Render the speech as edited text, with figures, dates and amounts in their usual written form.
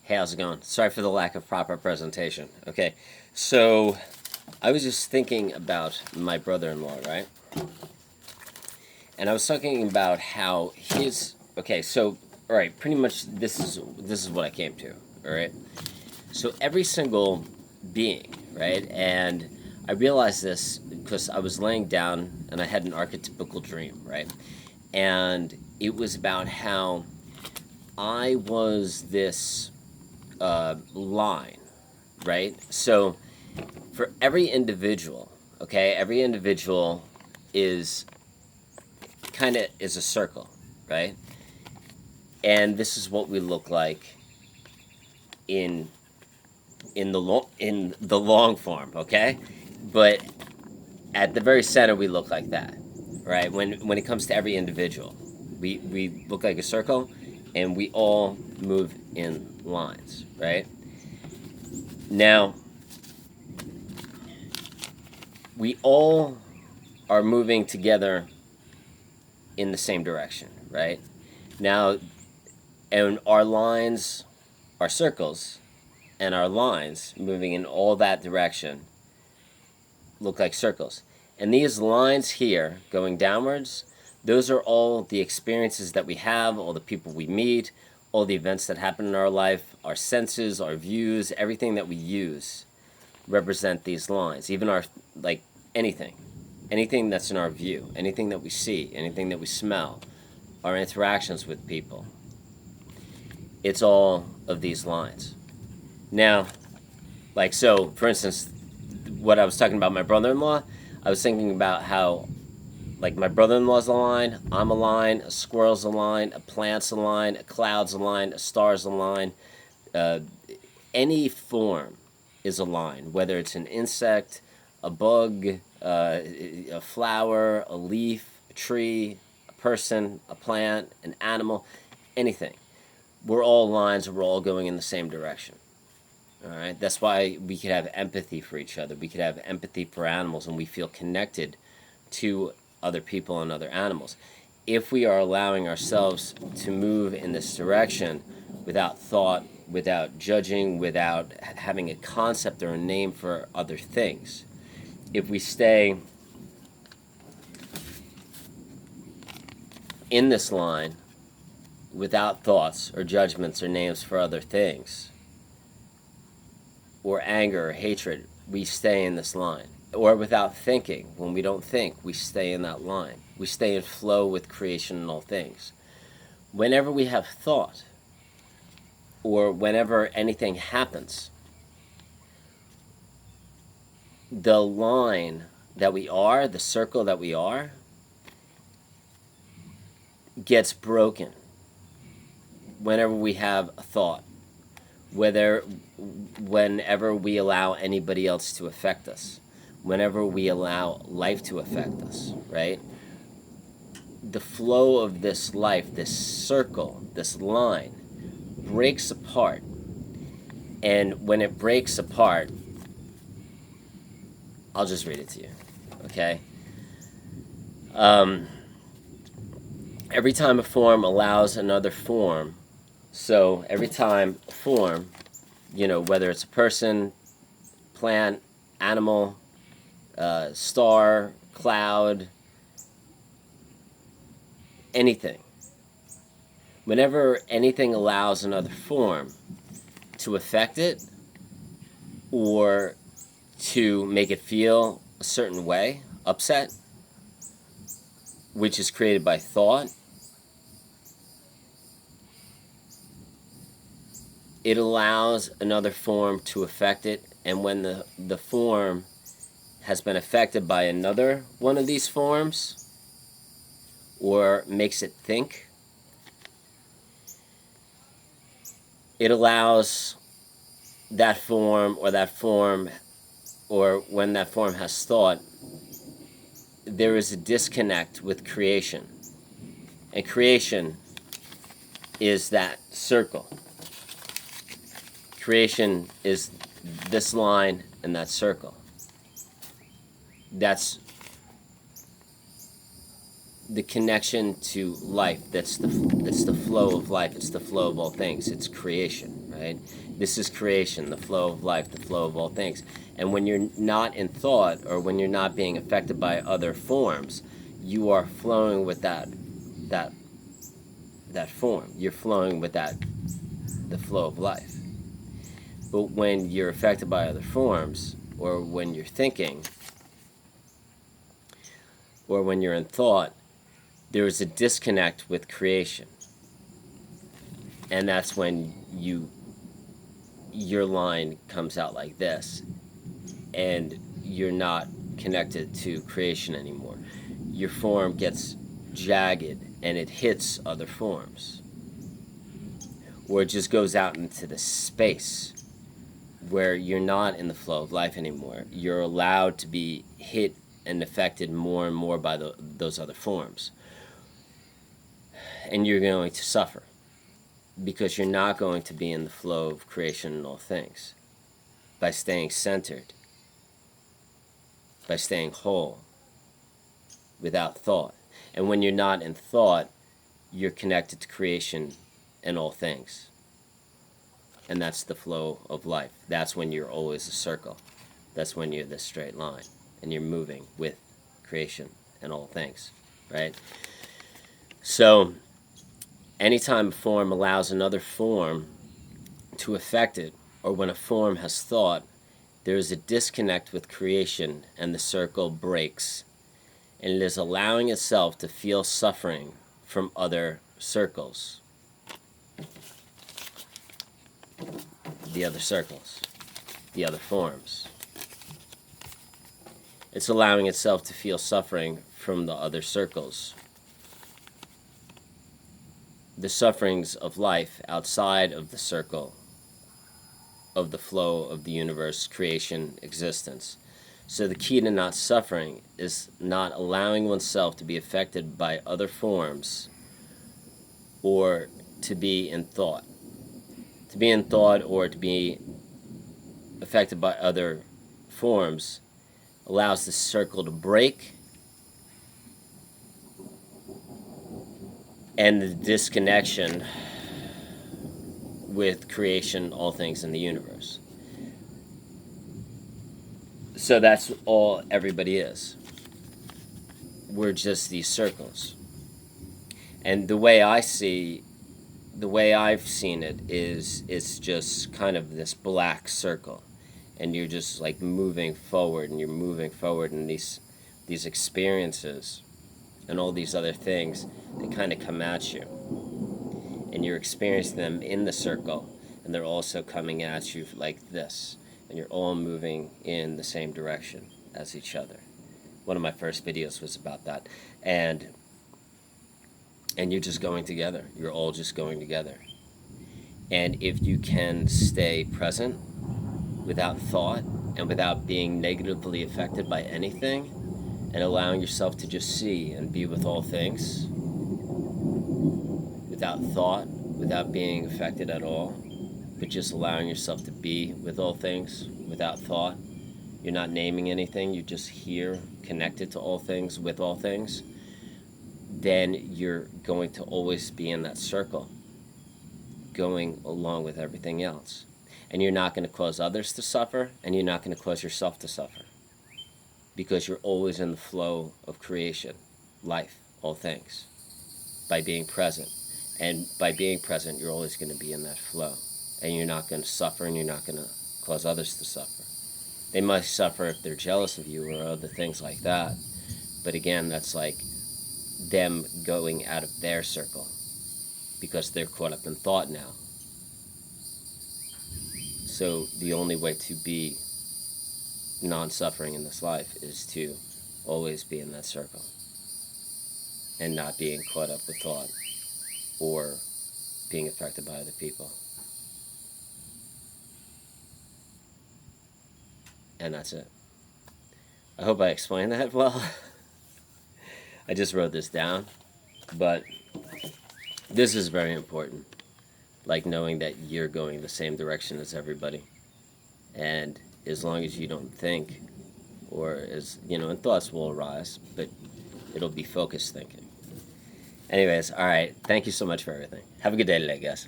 Hey, how's it going? Sorry for the lack of proper presentation. Okay, so I was just thinking about my brother-in-law, right? And I was talking about how his. Okay, so all right, pretty much this is what I came to. All right, so every single being, right, and I realized this because I was laying down and I had an archetypical dream, right, and it was about how I was this line, right? So for every individual, okay, every individual is kind of is a circle, right? And this is what we look like in in the long form, okay? But at the very center, we look like that, right? When it comes to every individual, we look like a circle, and we all move in lines, right? Now we all are moving together in the same direction, right? Now, and our lines, our circles, and our lines moving in all that direction look like circles. And these lines here going downwards, those are all the experiences that we have, all the people we meet, all the events that happen in our life, our senses, our views, everything that we use represent these lines. Even our, like, anything. Anything that's in our view, anything that we see, anything that we smell, our interactions with people. It's all of these lines. Now, like, so, for instance, what I was talking about my brother-in-law, I was thinking about how, like, my brother-in-law's a line, I'm a line, a squirrel's a line, a plant's a line, a cloud's a line, a star's a line. Uh, any form is a line, whether it's an insect, a bug, a flower, a leaf, a tree, a person, a plant, an animal, anything. We're all lines, we're all going in the same direction. All right, that's why we could have empathy for each other. We could have empathy for animals, and we feel connected to other people and other animals. If we are allowing ourselves to move in this direction without thought, without judging, without having a concept or a name for other things, if we stay in this line without thoughts or judgments or names for other things, or anger or hatred, we stay in this line. Or without thinking, when we don't think, we stay in that line. We stay in flow with creation and all things. Whenever we have thought, or whenever anything happens, the line that we are, the circle that we are, gets broken whenever we have a thought, whenever we allow anybody else to affect us, whenever we allow life to affect us, right? The flow of this life, this circle, this line, breaks apart. And when it breaks apart, I'll just read it to you, okay? Every time a form allows another form, so every time a form, whether it's a person, plant, animal, star, cloud, anything, whenever anything allows another form to affect it or to make it feel a certain way, upset, which is created by thought, it allows another form to affect it, and when the form has been affected by another one of these forms, or makes it think, it allows that form, or when that form has thought, there is a disconnect with creation. And creation is that circle. Creation is this line and that circle. That's the connection to life. That's the flow of life. It's the flow of all things. It's creation, right? This is creation, the flow of life, the flow of all things. And when you're not in thought, or when you're not being affected by other forms, you are flowing with that form. You're flowing with the flow of life. But when you're affected by other forms, or when you're thinking, or when you're in thought, there is a disconnect with creation. And that's when your line comes out like this, and you're not connected to creation anymore. Your form gets jagged and it hits other forms. Or it just goes out into the space where you're not in the flow of life anymore. You're allowed to be hit and affected more and more by those other forms. And you're going to suffer because you're not going to be in the flow of creation and all things. By staying centered, by staying whole, without thought. And when you're not in thought, you're connected to creation and all things. And that's the flow of life. That's when you're always a circle. That's when you're this straight line. And you're moving with creation and all things, right? So, anytime a form allows another form to affect it, or when a form has thought, there is a disconnect with creation and the circle breaks. And it is allowing itself to feel suffering from other circles. The other circles, the other forms. It's allowing itself to feel suffering from the other circles. The sufferings of life outside of the circle of the flow of the universe, creation, existence. So the key to not suffering is not allowing oneself to be affected by other forms or to be in thought. To be in thought or to be affected by other forms allows the circle to break, and the disconnection with creation, all things in the universe. So that's all everybody is. We're just these circles. And the way I've seen it is it's just kind of this black circle. And you're just like moving forward, and you're moving forward, and these experiences and all these other things, they kind of come at you. And you're experiencing them in the circle, and they're also coming at you like this. And you're all moving in the same direction as each other. One of my first videos was about that. And you're just going together. You're all just going together. And if you can stay present without thought and without being negatively affected by anything, and allowing yourself to just see and be with all things without thought, without being affected at all, but just allowing yourself to be with all things without thought. You're not naming anything, you're just here, connected to all things, with all things. Then you're going to always be in that circle, going along with everything else. And you're not going to cause others to suffer, and you're not going to cause yourself to suffer. Because you're always in the flow of creation, life, all things, by being present. And by being present, you're always going to be in that flow. And you're not going to suffer, and you're not going to cause others to suffer. They might suffer if they're jealous of you or other things like that. But again, that's like them going out of their circle because they're caught up in thought now. So the only way to be non-suffering in this life is to always be in that circle and not being caught up with thought or being affected by other people. And that's it. I hope I explained that well. I just wrote this down, but this is very important. Like knowing that you're going the same direction as everybody. And as long as you don't think, or and thoughts will arise, but it'll be focused thinking. Anyways, all right. Thank you so much for everything. Have a good day today, guys.